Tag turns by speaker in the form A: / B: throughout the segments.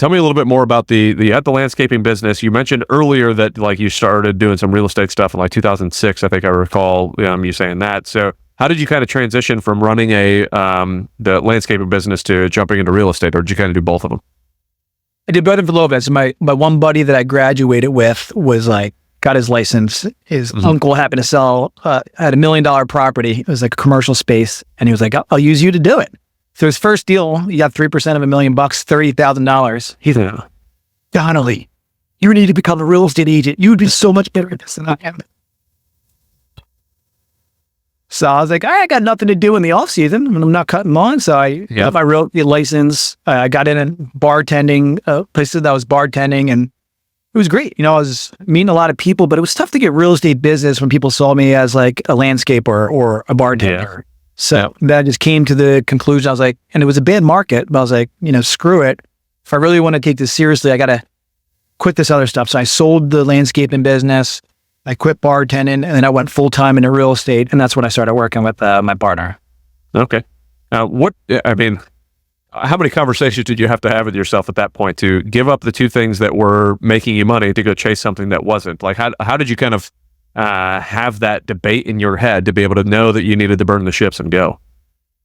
A: tell me a little bit more about the landscaping business. You mentioned earlier that like you started doing some real estate stuff in like 2006. I think I recall you saying that. So how did you kind of transition from running the landscaping business to jumping into real estate, or did you kind of do both of them?
B: I did both of them a little bit. So my one buddy that I graduated with was like, got his license. His uncle happened to sell, had $1 million property. It was like a commercial space. And he was like, I'll use you to do it. So his first deal, he got 3% of $1 million, $30,000. He's like, Donnelly, you need to become a real estate agent. You would be so much better at this than I am. So I was like, I got nothing to do in the off season, and I'm not cutting lawn. So I got my real estate license. I got in bartending, places that I was bartending, and it was great. I was meeting a lot of people, but it was tough to get real estate business when people saw me as like a landscaper or a bartender. Yeah. So that just came to the conclusion. I was like, and it was a bad market, but I was like, screw it. If I really want to take this seriously, I got to quit this other stuff. So I sold the landscaping business. I quit bartending, and then I went full-time into real estate, and that's when I started working with my partner.
A: Okay. How many conversations did you have to have with yourself at that point to give up the two things that were making you money to go chase something that wasn't? Like, how did you kind of have that debate in your head to be able to know that you needed to burn the ships and go?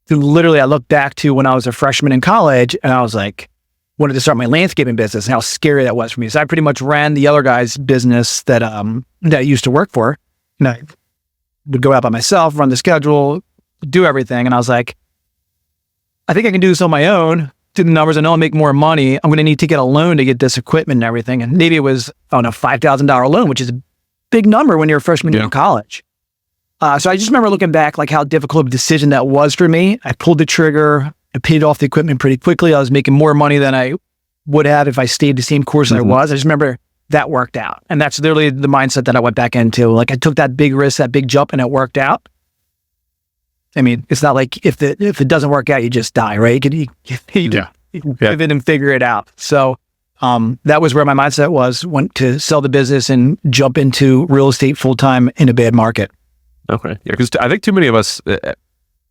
B: So literally, I looked back to when I was a freshman in college, and I was like, wanted to start my landscaping business and how scary that was for me. So I pretty much ran the other guy's business that I used to work for. And I would go out by myself, run the schedule, do everything. And I was like, I think I can do this on my own. Do the numbers. I know I'll make more money. I'm going to need to get a loan to get this equipment and everything. And maybe it was, $5,000 loan, which is a big number when you're a freshman in college. So I just remember looking back, like how difficult of a decision that was for me. I pulled the trigger. I paid off the equipment pretty quickly. I was making more money than I would have if I stayed the same course that I was. I just remember that worked out. And that's literally the mindset that I went back into. Like I took that big risk, that big jump, and it worked out. I mean, it's not like if it doesn't work out, you just die, right? You pivot and figure it out. So that was where my mindset was, went to sell the business and jump into real estate full-time in a bad market.
A: Okay. Yeah, because I think too many of us...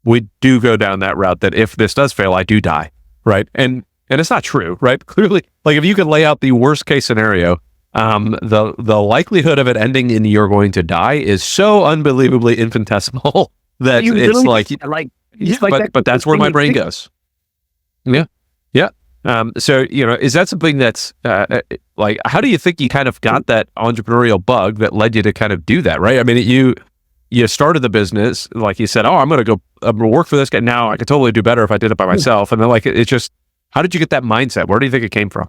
A: we do go down that route that if this does fail, I do die, right? And it's not true, right? Clearly, like if you could lay out the worst case scenario, the likelihood of it ending in you're going to die is so unbelievably infinitesimal that it's but that's where my brain goes. Yeah. So, is that something that's like, how do you think you kind of got that entrepreneurial bug that led you to kind of do that, right? I mean, you started the business, like you said, I'm going to work for this guy. Now I could totally do better if I did it by myself. And then like, it's just, how did you get that mindset? Where do you think it came from?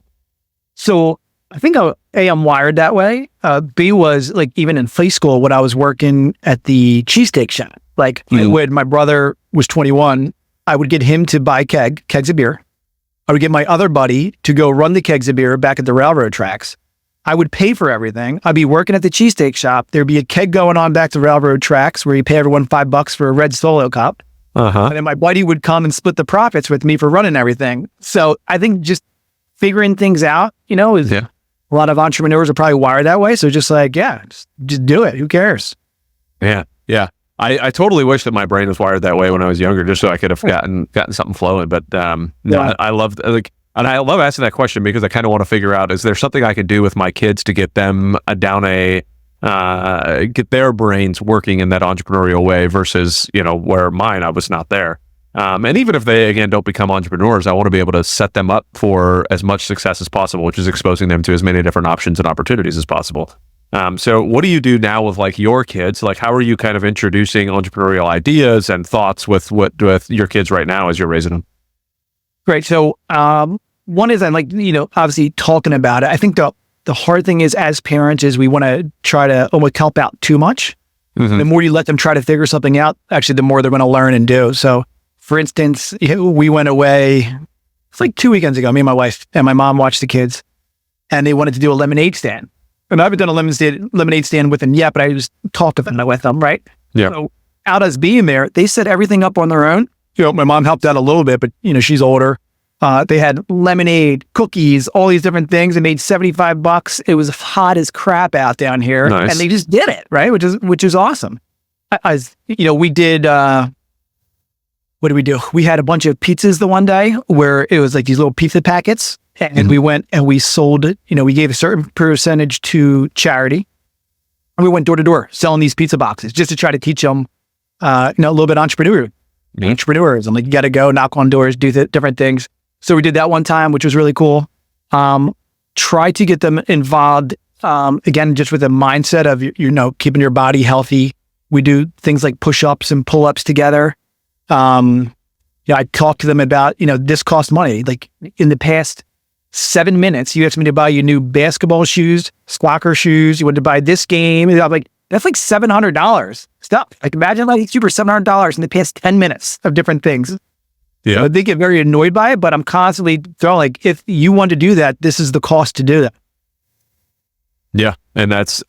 B: So I think I'm wired that way. B was like, even in high school, when I was working at the cheesesteak shop, like when my brother was 21, I would get him to buy kegs of beer. I would get my other buddy to go run the kegs of beer back at the railroad tracks. I would pay for everything. I'd be working at the cheesesteak shop. There'd be a keg going on back to railroad tracks where you pay everyone $5 for a red Solo cup. And then my buddy would come and split the profits with me for running everything. So I think just figuring things out, is a lot of entrepreneurs are probably wired that way. So just like, just do it. Who cares?
A: Yeah. I totally wish that my brain was wired that way when I was younger, just so I could have gotten something flowing. But I love and I love asking that question because I kind of want to figure out, is there something I could do with my kids to get them get their brains working in that entrepreneurial way versus, where mine, I was not there. And even if they, again, don't become entrepreneurs, I want to be able to set them up for as much success as possible, which is exposing them to as many different options and opportunities as possible. So what do you do now with like your kids? Like, how are you kind of introducing entrepreneurial ideas and thoughts with your kids right now as you're raising them?
B: Great. So, one is I'm like, obviously talking about it. I think the hard thing is as parents is we want to try to almost help out too much. The more you let them try to figure something out, actually, the more they're going to learn and do. So for instance, we went away, it's like 2 weekends ago, me and my wife and my mom watched the kids and they wanted to do a lemonade stand. And I haven't done a lemonade stand with them yet, but I just talked with them, right?
A: Yeah.
B: So out us being there, they set everything up on their own. My mom helped out a little bit, but she's older. They had lemonade, cookies, all these different things. They made $75. It was hot as crap out down here.
A: Nice.
B: And they just did it, right? Which is awesome. We did, what did we do? We had a bunch of pizzas the one day where it was like these little pizza packets And we went and we sold it. We gave a certain percentage to charity. And we went door to door selling these pizza boxes just to try to teach them, a little bit entrepreneurism. Like, you got to go knock on doors, do different things. So we did that one time, which was really cool. Try to get them involved, again, just with a mindset of, keeping your body healthy. We do things like push-ups and pull-ups together. I talk to them about, this costs money. Like, in the past 7 minutes, you asked me to buy you new basketball shoes, soccer shoes. You want to buy this game. And I'm like, that's like $700. Stop. Like, imagine like super $700 in the past 10 minutes of different things.
A: Yeah.
B: So they get very annoyed by it, but I'm constantly throwing, like, if you want to do that, this is the cost to do that.
A: Yeah. And that's,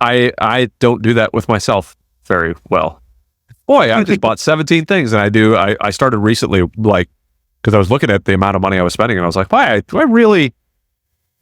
A: I don't do that with myself very well. Boy, I just bought 17 things, and I started recently, like, because I was looking at the amount of money I was spending, and I was like, why, I really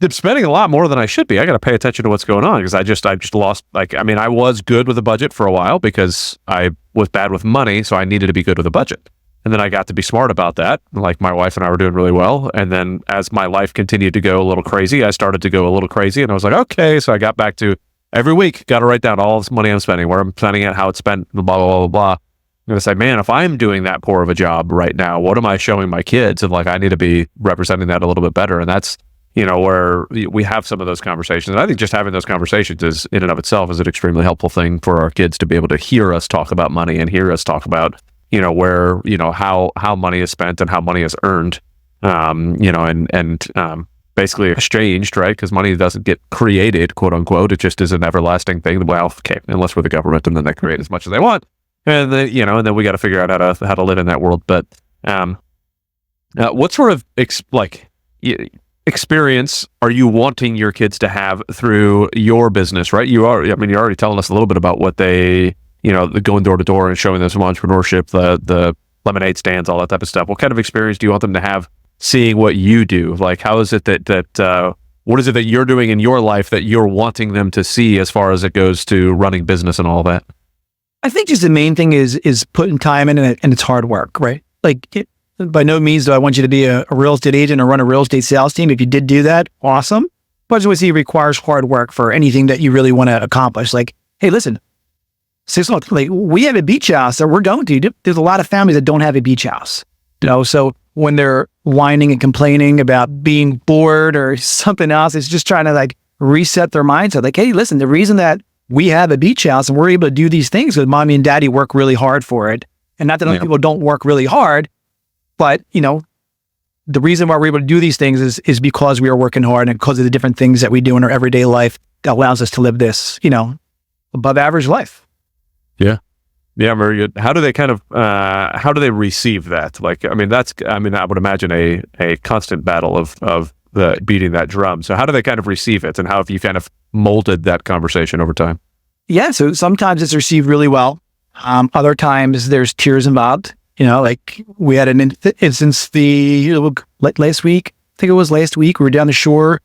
A: am spending a lot more than I should be. I got to pay attention to what's going on, because I just lost, I was good with a budget for a while because I was bad with money, so I needed to be good with a budget. And then I got to be smart about that. Like, my wife and I were doing really well. And then as my life continued to go a little crazy, I started to go a little crazy, and I was like, okay, so I got back to every week, got to write down all this money I'm spending, where I'm spending it, how it's spent, blah, blah, blah, blah, blah. I'm going to say, man, if I'm doing that poor of a job right now, what am I showing my kids? And I need to be representing that a little bit better. And that's, where we have some of those conversations. And I think just having those conversations is, in and of itself, is an extremely helpful thing for our kids to be able to hear us talk about money and hear us talk about, where, how money is spent and how money is earned, basically exchanged, right? Because money doesn't get created, quote unquote. It just is an everlasting thing. Well, okay, unless we're the government, and then they create as much as they want, and then and then we got to figure out how to live in that world. But what sort of experience are you wanting your kids to have through your business? Right? You're already telling us a little bit about what they, the going door to door and showing them some entrepreneurship, the lemonade stands, all that type of stuff. What kind of experience do you want them to have seeing what you do? Like, how is it that what is it that you're doing in your life that you're wanting them to see as far as it goes to running business and all that?
B: I think just the main thing is putting time in it, and it's hard work, right? Like, by no means do I want you to be a real estate agent or run a real estate sales team. If you did do that, awesome. But I just want to see it requires hard work for anything that you really want to accomplish. Like, hey, listen, we have a beach house that we're going to. There's a lot of families that don't have a beach house, so when they're whining and complaining about being bored or something else, it's just trying to reset their mindset. Like, hey, listen, the reason that we have a beach house and we're able to do these things is mommy and daddy work really hard for it. And not that other people don't work really hard, but the reason why we're able to do these things is because we are working hard, and because of the different things that we do in our everyday life that allows us to live this, above average life.
A: Yeah. Yeah, very good. How do they how do they receive that? I would imagine a constant battle of the beating that drum. So how do they kind of receive it, and how have you kind of molded that conversation over time?
B: Yeah, so sometimes it's received really well. Other times there's tears involved. We had an instance last week. I think it was last week. We were down the shore,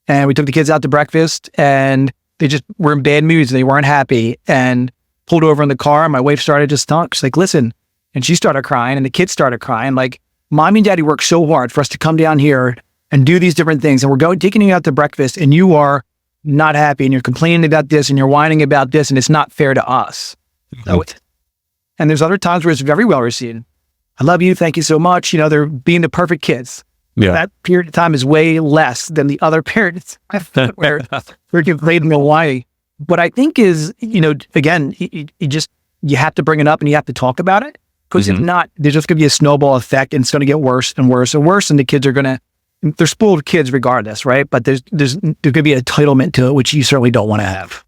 B: and we took the kids out to breakfast, and they just were in bad moods. They weren't happy, and pulled over in the car, and my wife started to talk. She's like, listen, and she started crying, and the kids started crying. Like, mommy and daddy worked so hard for us to come down here and do these different things, and we're taking you out to breakfast, and you are not happy, and you're complaining about this, and you're whining about this, and it's not fair to us. So, and there's other times where it's very well received. I love you, thank you so much. They're being the perfect kids. Yeah. That period of time is way less than the other periods where we're complaining and whining. What I think is, again, you have to bring it up and you have to talk about it, because if not, there's just going to be a snowball effect, and it's going to get worse and worse and worse. And the kids they're spoiled kids regardless, right? But there's going to be an entitlement to it, which you certainly don't want to have.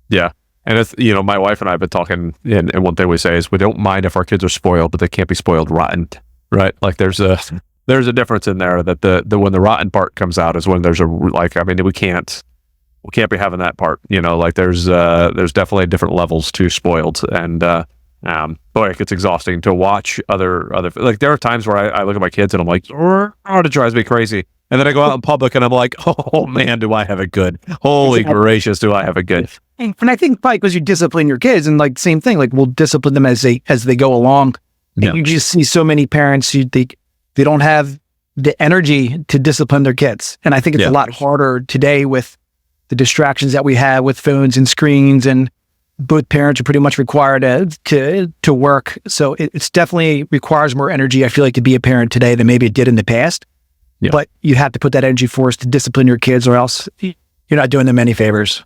A: Yeah. And it's, my wife and I have been talking, and one thing we say is we don't mind if our kids are spoiled, but they can't be spoiled rotten, right? Like, there's a difference in there that the when the rotten part comes out is when there's we can't be having that part, there's definitely different levels to spoiled. And, boy, it gets exhausting to watch other, there are times where I look at my kids and I'm like, oh, it drives me crazy. And then I go out in public and I'm like, oh man, do I have it good. Holy gracious, do I have it good.
B: And I think probably because you discipline your kids, and same thing, we'll discipline them as they go along. Yeah. You just see so many parents, they don't have the energy to discipline their kids. And I think it's a lot harder today with the distractions that we have with phones and screens, and both parents are pretty much required to work. So it's definitely requires more energy, I feel like, to be a parent today than maybe it did in the past. Yeah. But you have to put that energy force to discipline your kids, or else you're not doing them any favors.